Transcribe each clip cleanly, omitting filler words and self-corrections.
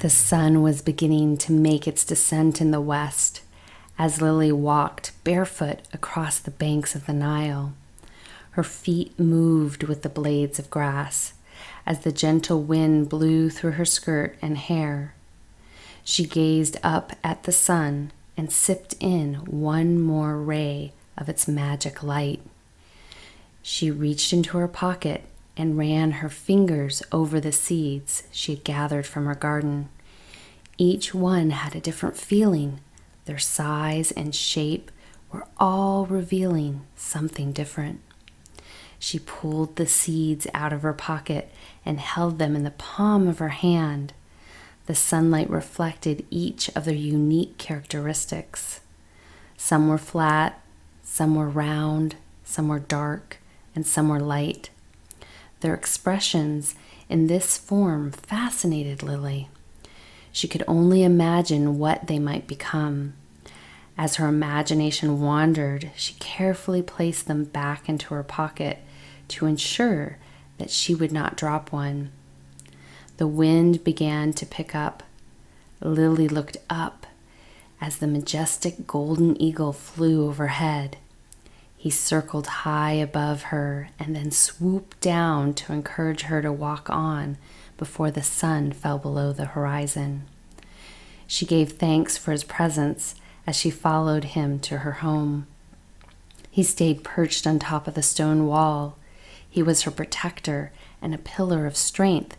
The sun was beginning to make its descent in the west as Lily walked barefoot across the banks of the Nile. Her feet moved with the blades of grass as the gentle wind blew through her skirt and hair. She gazed up at the sun and sipped in one more ray of its magic light. She reached into her pocket and ran her fingers over the seeds she had gathered from her garden. Each one had a different feeling. Their size and shape were all revealing something different. She pulled the seeds out of her pocket and held them in the palm of her hand. The sunlight reflected each of their unique characteristics. Some were flat, some were round, some were dark, and some were light. Their expressions in this form fascinated Lily. She could only imagine what they might become. As her imagination wandered, she carefully placed them back into her pocket to ensure that she would not drop one. The wind began to pick up. Lily looked up as the majestic golden eagle flew overhead. He circled high above her and then swooped down to encourage her to walk on before the sun fell below the horizon. She gave thanks for his presence as she followed him to her home. He stayed perched on top of the stone wall. He was her protector and a pillar of strength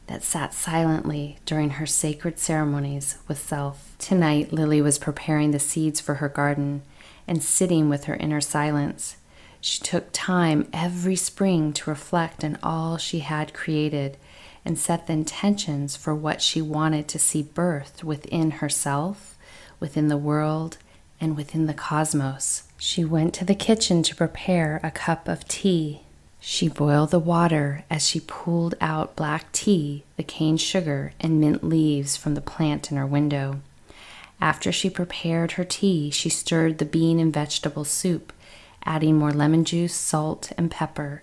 that sat silently during her sacred ceremonies with self. Tonight, Lily was preparing the seeds for her garden and sitting with her inner silence. She took time every spring to reflect on all she had created and set the intentions for what she wanted to see birthed within herself, within the world, and within the cosmos. She went to the kitchen to prepare a cup of tea. She boiled the water as she pulled out black tea, the cane sugar, and mint leaves from the plant in her window. After she prepared her tea, she stirred the bean and vegetable soup, adding more lemon juice, salt, and pepper.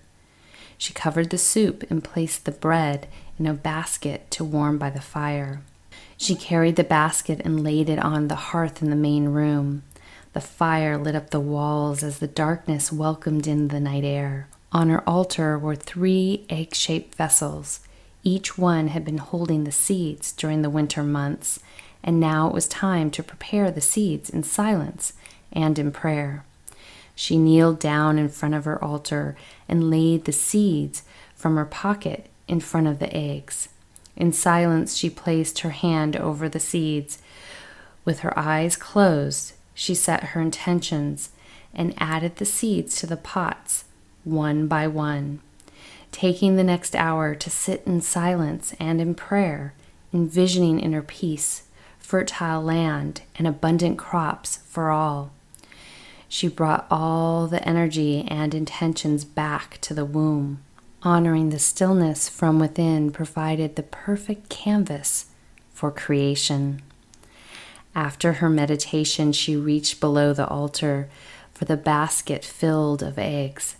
She covered the soup and placed the bread in a basket to warm by the fire. She carried the basket and laid it on the hearth in the main room. The fire lit up the walls as the darkness welcomed in the night air. On her altar were 3 egg-shaped vessels. Each one had been holding the seeds during the winter months, and now it was time to prepare the seeds in silence and in prayer. She kneeled down in front of her altar and laid the seeds from her pocket in front of the eggs. In silence, she placed her hand over the seeds. With her eyes closed, she set her intentions and added the seeds to the pots, one by one, taking the next hour to sit in silence and in prayer, envisioning inner peace, fertile land, and abundant crops for all. She brought all the energy and intentions back to the womb. Honoring the stillness from within provided the perfect canvas for creation. After her meditation, she reached below the altar for the basket filled of eggs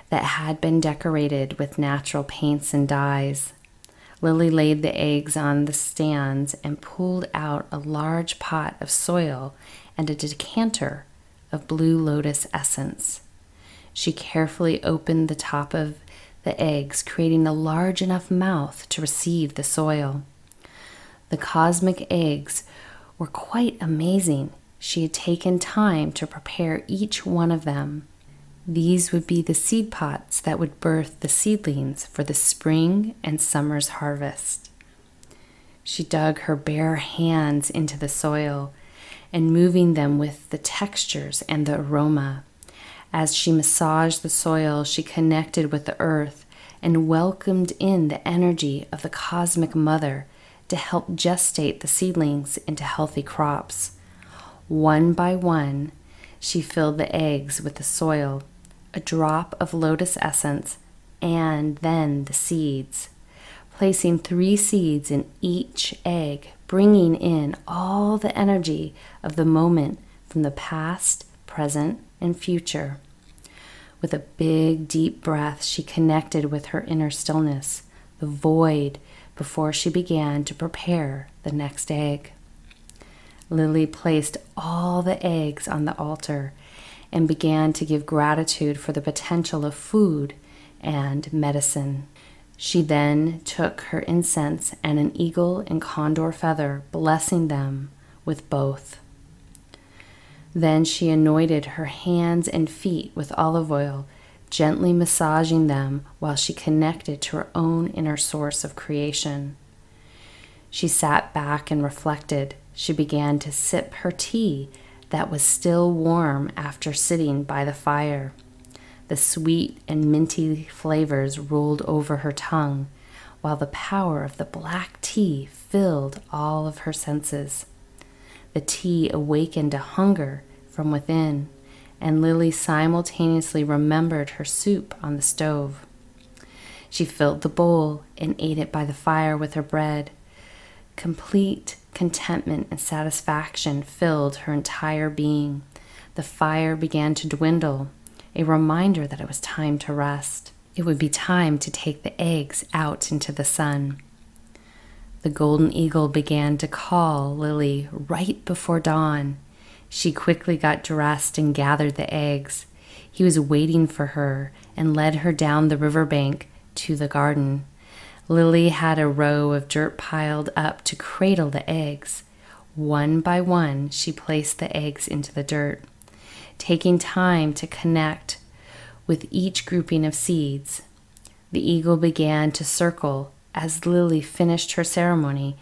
that had been decorated with natural paints and dyes. Lily laid the eggs on the stands and pulled out a large pot of soil and a decanter of blue lotus essence. She carefully opened the top of the eggs, creating a large enough mouth to receive the soil. The cosmic eggs were quite amazing. She had taken time to prepare each one of them. These would be the seed pots that would birth the seedlings for the spring and summer's harvest. She dug her bare hands into the soil and moving them with the textures and the aroma. As she massaged the soil, she connected with the earth and welcomed in the energy of the cosmic mother to help gestate the seedlings into healthy crops. One by one, she filled the eggs with the soil, a drop of lotus essence, and then the seeds, placing 3 seeds in each egg, bringing in all the energy of the moment from the past, present, and future. With a big, deep breath, she connected with her inner stillness, the void before she began to prepare the next egg. Lily placed all the eggs on the altar and began to give gratitude for the potential of food and medicine. She then took her incense and an eagle and condor feather, blessing them with both. Then she anointed her hands and feet with olive oil, gently massaging them while she connected to her own inner source of creation. She sat back and reflected. She began to sip her tea that was still warm after sitting by the fire. The sweet and minty flavors rolled over her tongue, while the power of the black tea filled all of her senses. The tea awakened a hunger from within, and Lily simultaneously remembered her soup on the stove. She filled the bowl and ate it by the fire with her bread. Complete contentment and satisfaction filled her entire being. The fire began to dwindle, a reminder that it was time to rest. It would be time to take the eggs out into the sun. The golden eagle began to call Lily right before dawn. She quickly got dressed and gathered the eggs. He was waiting for her and led her down the riverbank to the garden. Lily had a row of dirt piled up to cradle the eggs. One by one, she placed the eggs into the dirt, taking time to connect with each grouping of seeds. The eagle began to circle as Lily finished her ceremony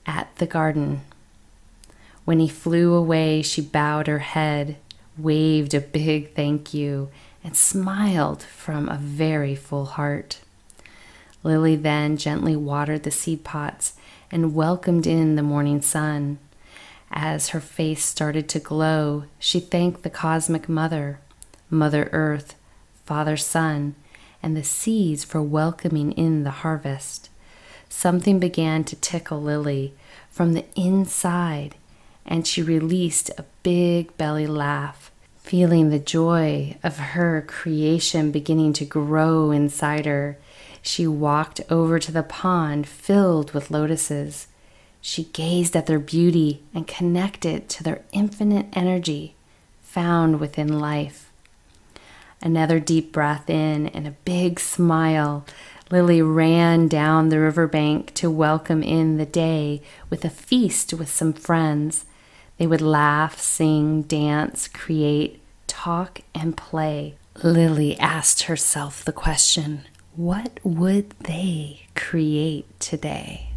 at the garden. When he flew away, she bowed her head, waved a big thank you, and smiled from a very full heart. Lily then gently watered the seed pots and welcomed in the morning sun. As her face started to glow, she thanked the cosmic mother, Mother Earth, Father Sun, and the seeds for welcoming in the harvest. Something began to tickle Lily from the inside, and she released a big belly laugh, feeling the joy of her creation beginning to grow inside her. She walked over to the pond filled with lotuses. She gazed at their beauty and connected to their infinite energy found within life. Another deep breath in and a big smile. Lily ran down the riverbank to welcome in the day with a feast with some friends. They would laugh, sing, dance, create, talk, and play. Lily asked herself the question, what would they create today?